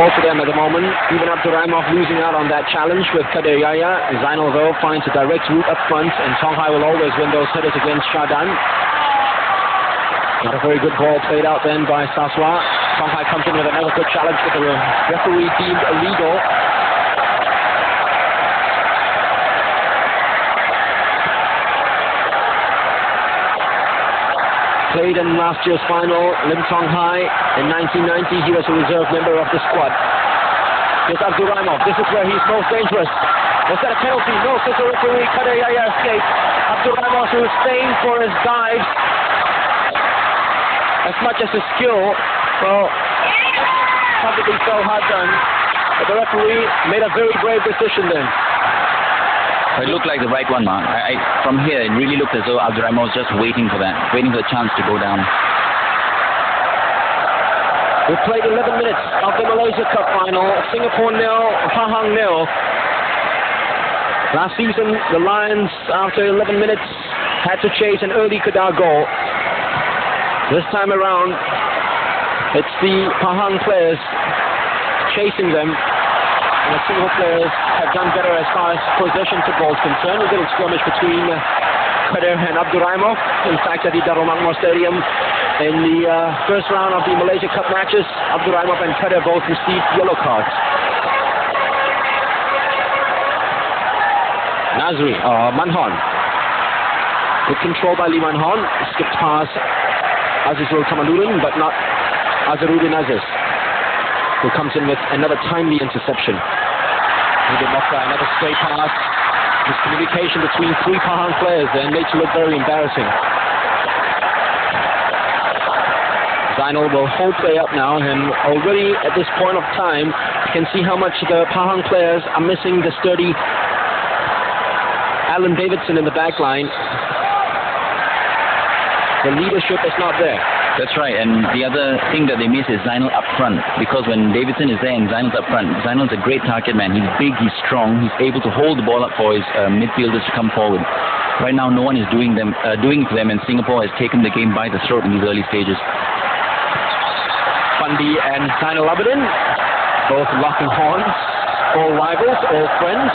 All for them at the moment. Even Abdurrahimov losing out on that challenge with Kadir Yahya. Zainal though finds a direct route up front, and Songhai will always win those headers against Shahdan. Not a very good ball played out then by Saswa. Songhai comes in with another good challenge, but the referee deemed illegal. Played in last year's final, Lim Songhai. In 1990, he was a reserve member of the squad. Here's Abdurrahimov. This is where he's most dangerous. Was that a penalty? No, says the referee. Kadir Yahya escaped. Abdurrahimov, who is famed for his dives as much as his skill, well, probably so hard done. But the referee made a very brave decision then. It looked like the right one, Mark. From here, it really looked as though Abdurrahimov was just waiting for that, waiting for the chance to go down. We've played 11 minutes of the Malaysia Cup Final. Singapore 0, Pahang 0. Last season, the Lions, after 11 minutes, had to chase an early Kedah goal. This time around, it's the Pahang players chasing them. And the Singapore players have done better as far as possession football is concerned. A little skirmish between Kadir and Abdurrahimov. In fact, at the Darul Makmur Stadium, in the first round of the Malaysia Cup matches, Abdurrahimov and Kadir both received yellow cards. Manhon. Good control by Lee Manhon. Skipped past Azizul Kamaluddin, but not Azharuddin Aziz, who comes in with another timely interception. Another straight pass. Miscommunication between three Pahang players there made it look very embarrassing. Zainal will hold play up now, and already at this point of time, you can see how much the Pahang players are missing the sturdy Alan Davidson in the back line. The leadership is not there. That's right, and the other thing that they miss is Zainal up front, because when Davidson is there and Zainal's up front, Zainal's a great target man. He's big, he's strong, he's able to hold the ball up for his midfielders to come forward. Right now, no one is doing it for them, and Singapore has taken the game by the throat in these early stages. Fandi and Zainal Abidin, both locking horns, all rivals, all friends.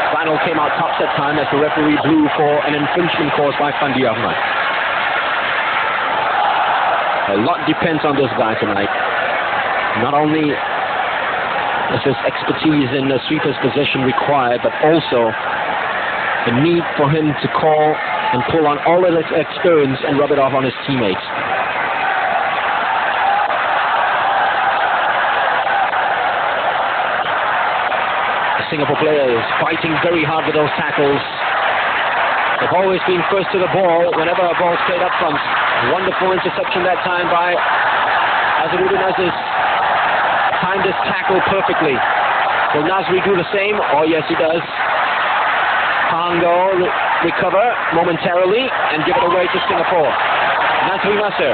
Zainal came out tops that time as the referee blew for an infringement caused by Fandi Ahmad. A lot depends on this guy tonight. Not only is his expertise in the sweeper's position required, but also the need for him to call and pull on all of his experience and rub it off on his teammates. The Singapore player is fighting very hard with those tackles. They've always been first to the ball whenever a ball's played up front. Wonderful interception that time by Azharuddin Aziz. Timed his tackle perfectly. Will Nazri do the same? Oh yes, he does. Pahang recover momentarily and give it away to Singapore. Nazri Nasser.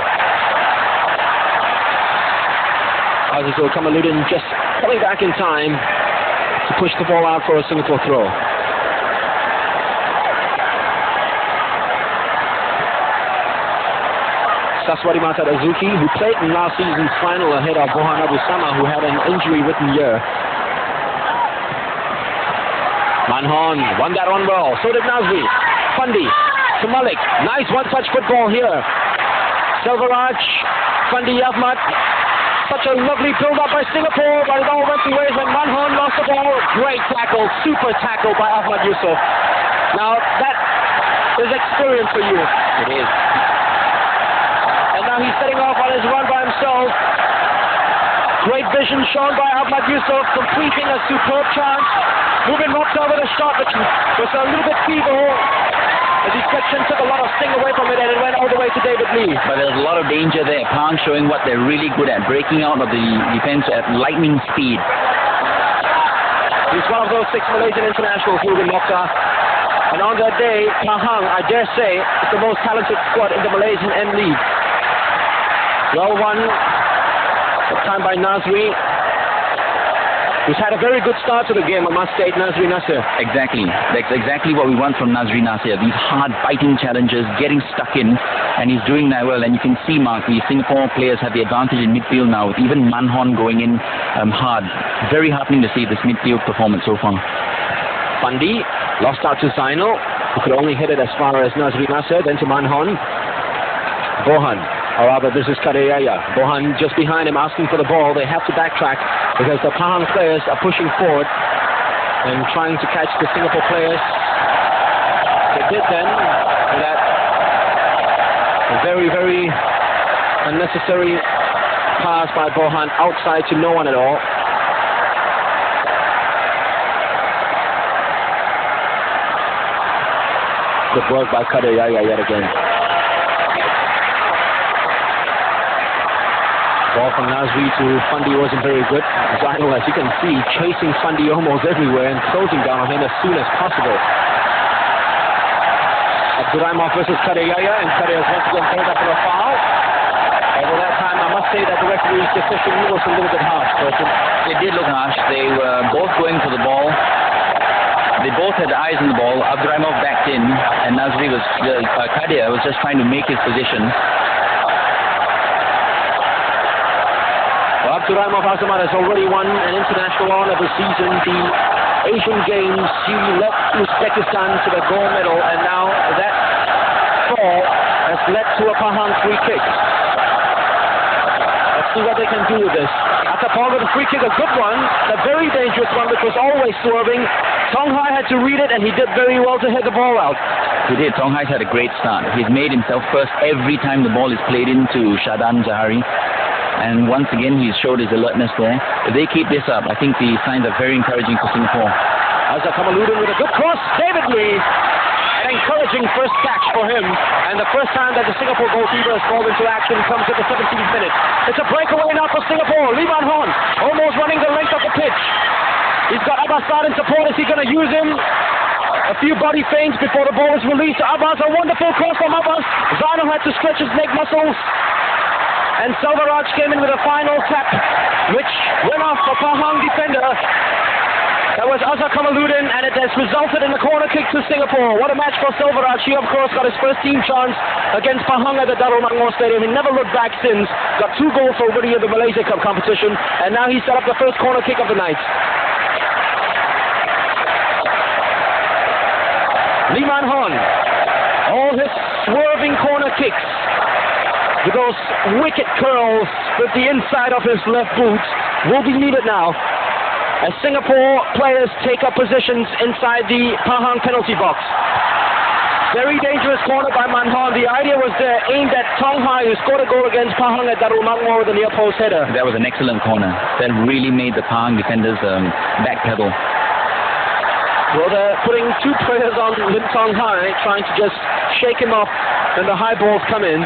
Azizul Kamaluddin just coming back in time to push the ball out for a Singapore throw. Saswadi Mata Azuki, who played in last season's final ahead of Bohan Abu Sama, who had an injury-ridden year. Manhon won that one well. So did Nazri. Fandi to Malik. Nice one-touch football here. Selvaraj, Fandi Ahmad. Such a lovely build-up by Singapore, but it all went to waste when Manhon lost the ball. Great tackle, super tackle by Ahmad Yusuf. Now that is experience for you. It is. Now he's setting off on his run by himself. Great vision shown by Ahmad Yusuf, completing a superb chance. Moving Mokhtar with a shot, which was a little bit feeble. The deflection took a lot of sting away from it, and it went all the way to David Lee. But there's a lot of danger there. Pahang showing what they're really good at, breaking out of the defense at lightning speed. He's one of those 6 Malaysian internationals, Moving Mokhtar. And on that day, Pahang, I dare say, is the most talented squad in the Malaysian N League. Well won, that time by Nazri, who's had a very good start to the game, I must state, Nazri Nasser. Exactly. That's exactly what we want from Nazri Nasser. These hard, biting challenges, getting stuck in, and he's doing that well. And you can see, Mark, the Singapore players have the advantage in midfield now, with even Manhon going in hard. Very heartening to see this midfield performance so far. Fandi lost out to Zainal, who could only hit it as far as Nazri Nasser, then to Manhon. Bohan, or rather this is Kadeyaya. Bohan just behind him asking for the ball. They have to backtrack because the Pahang players are pushing forward and trying to catch the Singapore players. They did then with that very, very unnecessary pass by Bohan outside to no one at all. Good work by Kadeyaya yet again. Ball from Nazri to Fandi wasn't very good. Zainal, as you can see, chasing Fandi almost everywhere and closing down on him as soon as possible. Abdurrahimov versus Kadeyaya, and Kadeyaya once again called up for a foul. Over that time, I must say that the referee's decision was a little bit harsh. It did look harsh. They were both going for the ball. They both had eyes on the ball. Abdurrahimov backed in, and Nazri was, Kadeyaya was just trying to make his position. Abdurrahimov Azamat has already won an international honor this season, the Asian Games. He led Uzbekistan to the gold medal, and now that fall has led to a Pahang free kick. Let's see what they can do with this. Atapal with a free kick, a good one, a very dangerous one, which was always swerving. Tonghai had to read it, and he did very well to hit the ball out. He did. Tonghai's had a great start. He's made himself first every time the ball is played into Shadan Zahari. And once again, he's showed his alertness there. If they keep this up, I think the signs are very encouraging for Singapore. Azhar Kamaluddin with a good cross. David Lee, an encouraging first catch for him. And the first time that the Singapore goalkeeper has called into action comes at the 17th minute. It's a breakaway now for Singapore. Lee Van Horn almost running the length of the pitch. He's got Abbas Saad in support. Is he going to use him? A few body feints before the ball is released to Abbas. A wonderful cross from Abbas. Zainal had to stretch his neck muscles. And Selvaraj came in with a final tap, which went off the Pahang defender. That was Azhar Kamaluddin, and it has resulted in a corner kick to Singapore. What a match for Selvaraj. He, of course, got his first team chance against Pahang at the Darul Mangor Stadium. He never looked back since. Got 2 goals already in the Malaysia Cup competition, and now he set up the first corner kick of the night. Lee Man Hon, all his swerving corner kicks, with those wicked curls with the inside of his left boot, will be needed now as Singapore players take up positions inside the Pahang penalty box. Very dangerous corner by Manhon. The idea was there, aimed at Tonghai, who scored a goal against Pahang at Darul Mangor with a near post header. That was an excellent corner. That really made the Pahang defenders backpedal. Well, they're putting 2 players on Lim Tonghai, trying to just shake him off when the high balls come in.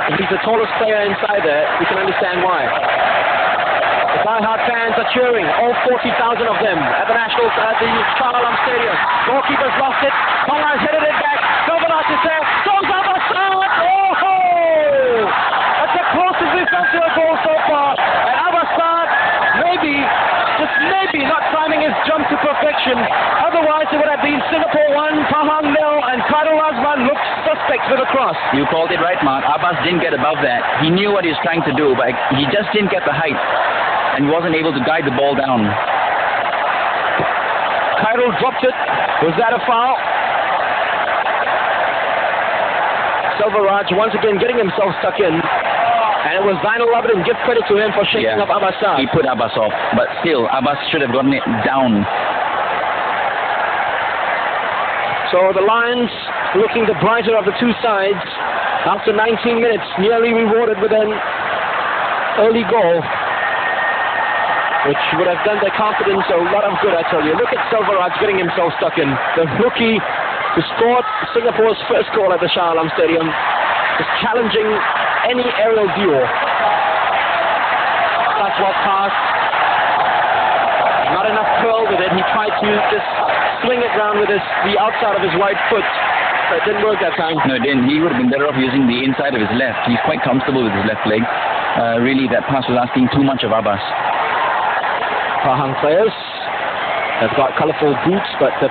If he's the tallest player inside there, you can understand why. The die-hard fans are cheering, all 40,000 of them at the Shah Stadium. Goalkeeper's lost it. Tonghai's headed it back. Selvaraj is there. Goes Abbas Saad. Oh! That's the closest we've come to a goal so far. And Abbas Saad, maybe, just maybe, not timing his jump to perfection. Otherwise, it would have been Singapore 1, Pahang 0, and Khairul Azman looked suspect with a cross. You called it right, Mark. Abbas didn't get above that. He knew what he was trying to do, but he just didn't get the height and wasn't able to guide the ball down. Khairul dropped it. Was that a foul? Selvaraj once again getting himself stuck in. And it was Zainal Abidin. Give credit to him for shaking up Abbas Saad. He put Abbas off, but still, Abbas should have gotten it down. So the Lions looking the brighter of the 2 sides after 19 minutes, nearly rewarded with an early goal, which would have done their confidence a lot of good, I tell you. Look at Selvaraj getting himself stuck in. The rookie who scored Singapore's first goal at the Shah Alam Stadium is challenging any aerial duel. That's what passed. Not enough curl with it. He tried to just swing it round with the outside of his right foot. But it didn't work that time. No, it didn't. He would have been better off using the inside of his left. He's quite comfortable with his left leg. Really, that pass was asking too much of Abbas. Pahang players have got colourful boots, but the